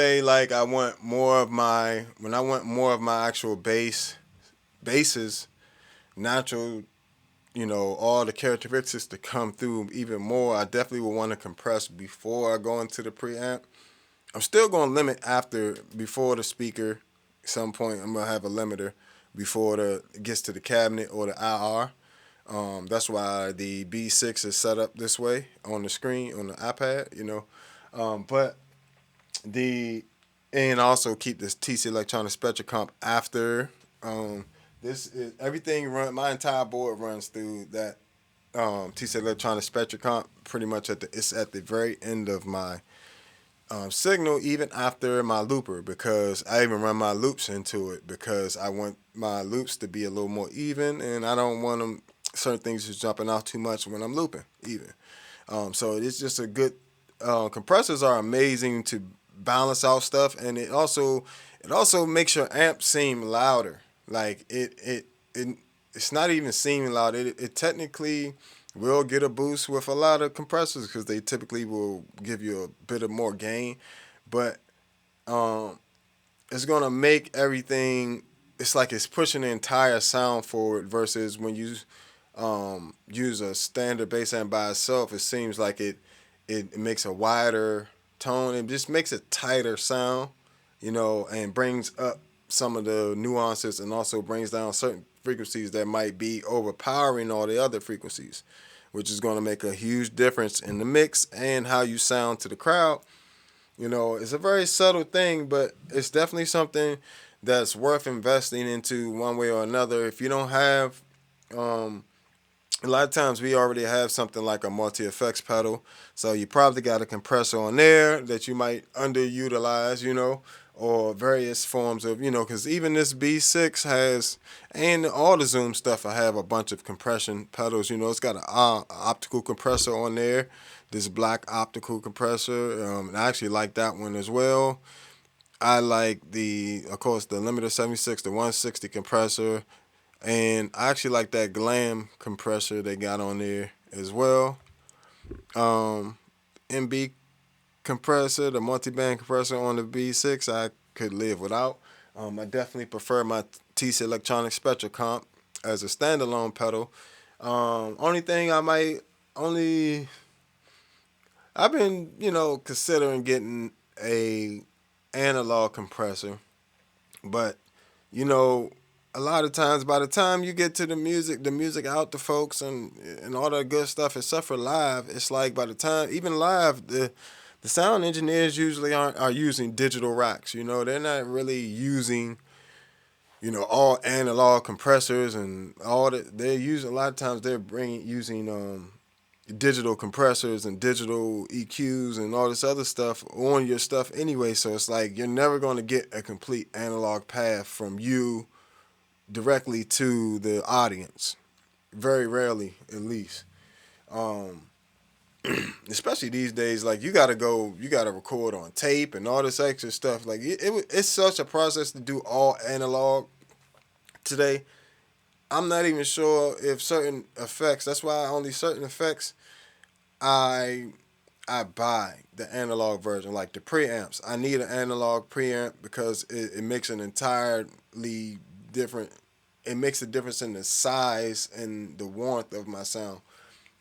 Say like I want more of my when I want more of my actual basses, natural, all the characteristics to come through even more. I definitely would want to compress before I go into the preamp. I'm still going to limit after before the speaker. At some point, I'm gonna have a limiter before it gets to the cabinet or the IR. That's why the B6 is set up this way on the screen on the iPad. But the and also keep this TC electronic spectrum comp after. This is everything run. My entire board runs through that TC electronic spectrum comp. Pretty much it's at the very end of my signal, even after my looper, because I even run my loops into it because I want my loops to be a little more even, and I don't want them certain things just jumping off too much when I'm looping even. So it's just a good. Compressors are amazing to balance out stuff, and it also makes your amp seem louder. Like it's not even seeming loud. It technically will get a boost with a lot of compressors because they typically will give you a bit of more gain, but um, it's gonna make everything. It's like it's pushing the entire sound forward versus when you use a standard bass amp by itself. It seems like it makes a wider tone. It just makes a tighter sound, and brings up some of the nuances and also brings down certain frequencies that might be overpowering all the other frequencies, which is going to make a huge difference in the mix and how you sound to the crowd. It's a very subtle thing, but it's definitely something that's worth investing into one way or another. If you don't have, um, a lot of times we already have something like a multi effects pedal, so you probably got a compressor on there that you might underutilize, or various forms of, because even this B6 has, and all the Zoom stuff, I have a bunch of compression pedals. It's got an optical compressor on there, this black optical compressor, and I actually like that one as well. I like of course, the Limiter 76, the 160 compressor, and I actually like that Glam compressor they got on there as well. Um, MB compressor, the multi-band compressor on the B6, I could live without. I definitely prefer my TC Electronic Spectral Comp as a standalone pedal. Only thing I might only I've been considering getting a analog compressor, but you know a lot of times by the time you get to the music out to folks and all that good stuff, except for live, it's like by the time even live the sound engineers usually are using digital racks. They're not really using all analog compressors and all that. They're using a lot of times they're bringing using digital compressors and digital EQs and all this other stuff on your stuff anyway. So it's like you're never going to get a complete analog path from you directly to the audience. Very rarely, at least. Um, Especially these days, like you gotta record on tape and all this extra stuff. Like it's such a process to do all analog today. I'm not even sure if certain effects. That's why only certain effects I I buy the analog version, like the preamps. I need an analog preamp because it makes an entirely different. It makes a difference in the size and the warmth of my sound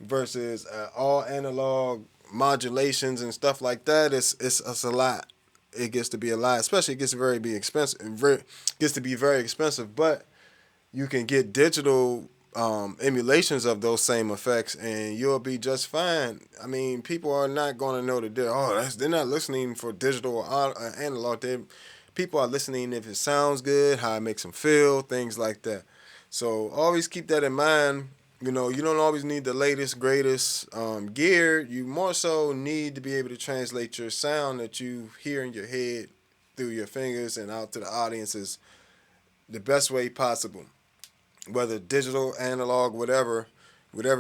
versus all analog modulations and stuff like that. It's a lot. It gets to be a lot, especially it gets to be expensive. Gets to be very expensive, but you can get digital emulations of those same effects, and you'll be just fine. I mean, people are not going to know that they're not listening for digital or analog. People are listening if it sounds good, how it makes them feel, things like that. So always keep that in mind. You don't always need the latest, greatest gear. You more so need to be able to translate your sound that you hear in your head through your fingers and out to the audiences the best way possible, whether digital, analog, whatever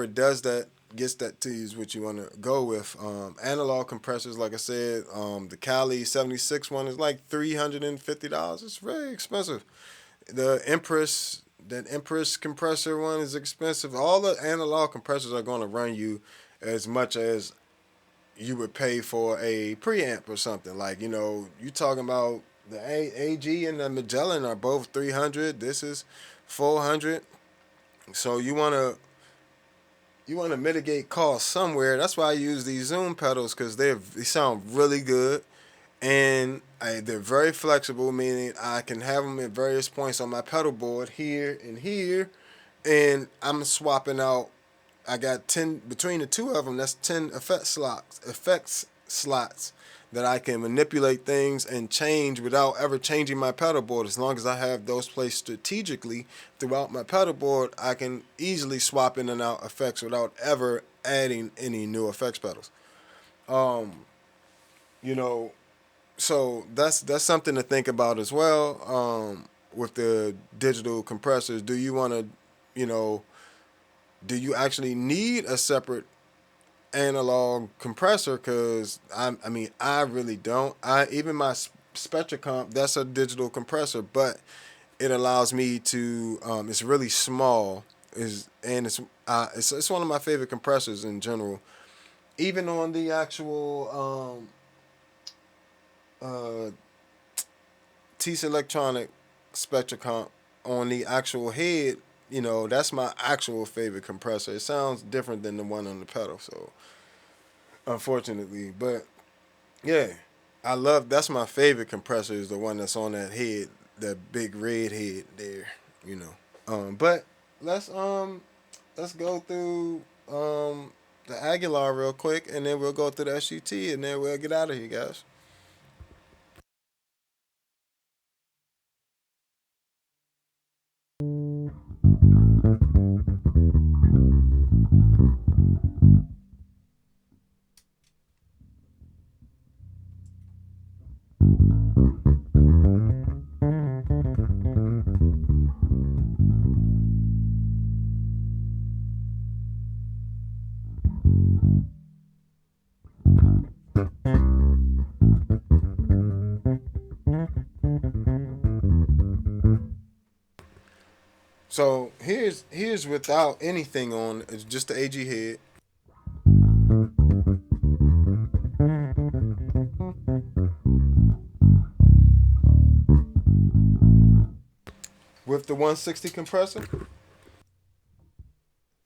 does that, gets that to you is what you want to go with. Analog compressors, like I said, the Cali 76 one is like $350. It's very expensive. The Empress compressor one is expensive. All the analog compressors are going to run you as much as you would pay for a preamp or something. Like, you talking about the AG and the Magellan are both 300. This is 400. So you want to mitigate costs somewhere. That's why I use these Zoom pedals, because they sound really good, and they're very flexible, meaning I can have them at various points on my pedal board, here and here, and I'm swapping out. I got 10 between the two of them. That's 10 effects slots that I can manipulate things and change without ever changing my pedal board. As long as I have those placed strategically throughout my pedal board, I can easily swap in and out effects without ever adding any new effects pedals. Um, you know, so that's something to think about as well. With the digital compressors, do you want to, you know, do you actually need a separate analog compressor? Because I mean, I really don't. I even my Spectracomp, that's a digital compressor, but it allows me to. It's really small. It's one of my favorite compressors in general. Even on the actual TC Electronic Spectracomp, on the actual head, that's my actual favorite compressor. It sounds different than the one on the pedal, so unfortunately, but yeah, that's my favorite compressor, is the one that's on that head, that big red head there, you know. But let's um let's go through the Aguilar real quick, and then we'll go through the SUT, and then we'll get out of here, guys. So here's without anything on. It's just the AG head with the 160 compressor.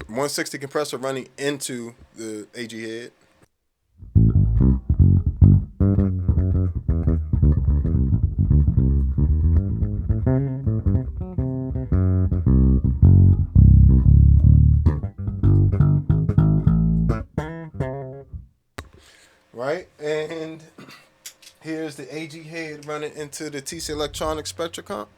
160 compressor running into the AG head. Right? And here's the AG head running into the TC Electronics Spectracomp.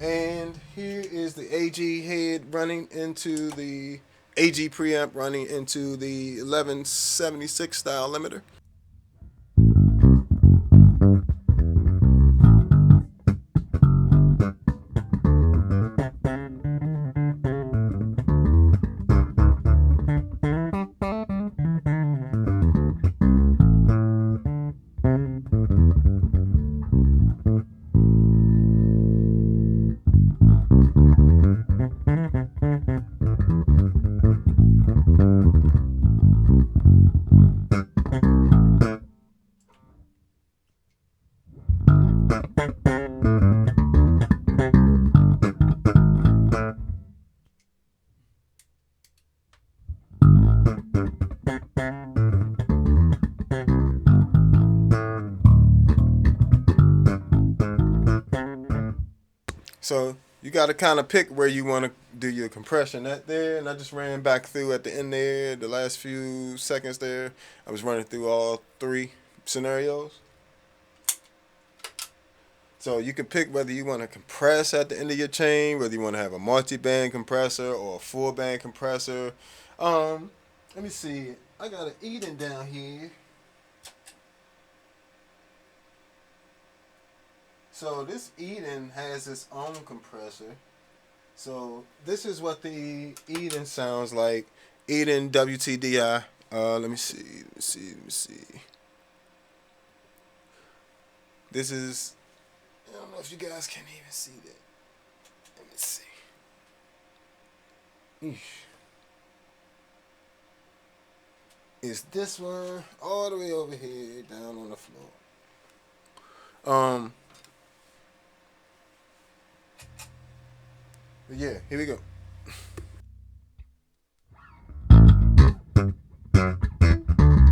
And here is the AG head running into the AG preamp running into the 1176 style limiter. So you got to kind of pick where you want to do your compression at there. And I just ran back through at the end there, the last few seconds there. I was running through all three scenarios. So you can pick whether you want to compress at the end of your chain, whether you want to have a multi-band compressor or a full-band compressor. Um, Let me see. I got an Eden down here. So this Eden has its own compressor. So this is what the Eden sounds like. Eden WTDI. Let me see. Let me see. Let me see. This is. I don't know if you guys can even see that. Let me see. Eesh. Is this one all the way over here down on the floor? Yeah, here we go.